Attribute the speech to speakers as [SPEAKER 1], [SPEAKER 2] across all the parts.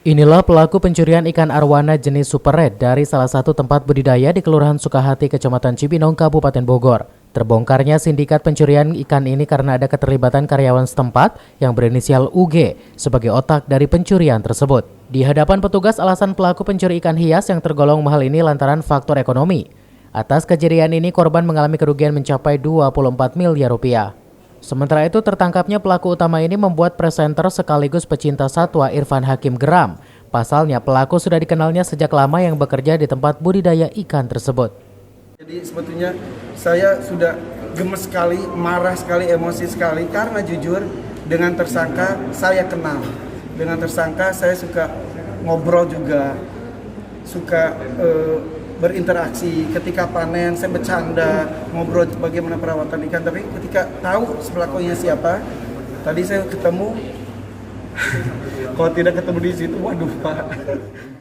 [SPEAKER 1] Inilah pelaku pencurian ikan arwana jenis super red dari salah satu tempat budidaya di Kelurahan Sukahati, Kecamatan Cibinong, Kabupaten Bogor. Terbongkarnya sindikat pencurian ikan ini karena ada keterlibatan karyawan setempat yang berinisial UG sebagai otak dari pencurian tersebut. Di hadapan petugas, alasan pelaku pencuri ikan hias yang tergolong mahal ini lantaran faktor ekonomi. Atas kejadian ini, korban mengalami kerugian mencapai 24 miliar rupiah. Sementara itu, tertangkapnya pelaku utama ini membuat presenter sekaligus pecinta satwa Irfan Hakim geram. Pasalnya, pelaku sudah dikenalnya sejak lama yang bekerja di tempat budidaya ikan tersebut.
[SPEAKER 2] Jadi sebetulnya saya sudah gemes sekali, marah sekali, emosi sekali karena jujur dengan tersangka saya kenal. Dengan tersangka saya suka ngobrol juga, suka berinteraksi. Ketika panen saya bercanda, ngobrol bagaimana perawatan ikan. Tapi ketika tahu pelakunya siapa, tadi saya ketemu. Kalau tidak ketemu di situ, waduh Pak.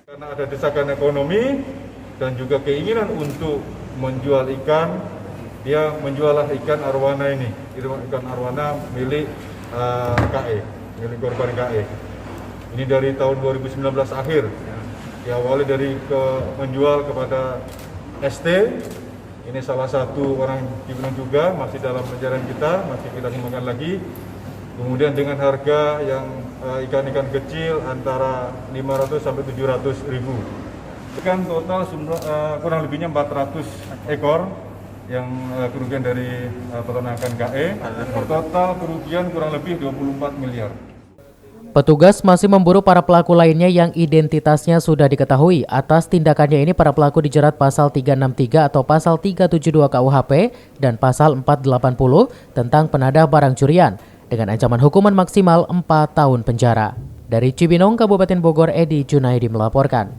[SPEAKER 3] Karena ada desakan ekonomi dan juga keinginan untuk menjual ikan, dia menjual ikan arwana ini, ikan arwana milik KE, milik korban KE. Ini dari tahun 2019 akhir. Diawali dari menjual kepada ST, ini salah satu orang Cibinong juga, masih dalam pencarian kita, masih kita kembangkan lagi. Kemudian dengan harga yang ikan-ikan kecil antara 500 sampai 700 ribu. Ikan total kurang lebihnya 400 ekor yang kerugian dari peternakan KE. Total kerugian kurang lebih 24 miliar.
[SPEAKER 1] Petugas masih memburu para pelaku lainnya yang identitasnya sudah diketahui. Atas tindakannya ini, para pelaku dijerat pasal 363 atau pasal 372 KUHP dan pasal 480 tentang penadah barang curian dengan ancaman hukuman maksimal 4 tahun penjara. Dari Cibinong, Kabupaten Bogor, Edi Junaidi melaporkan.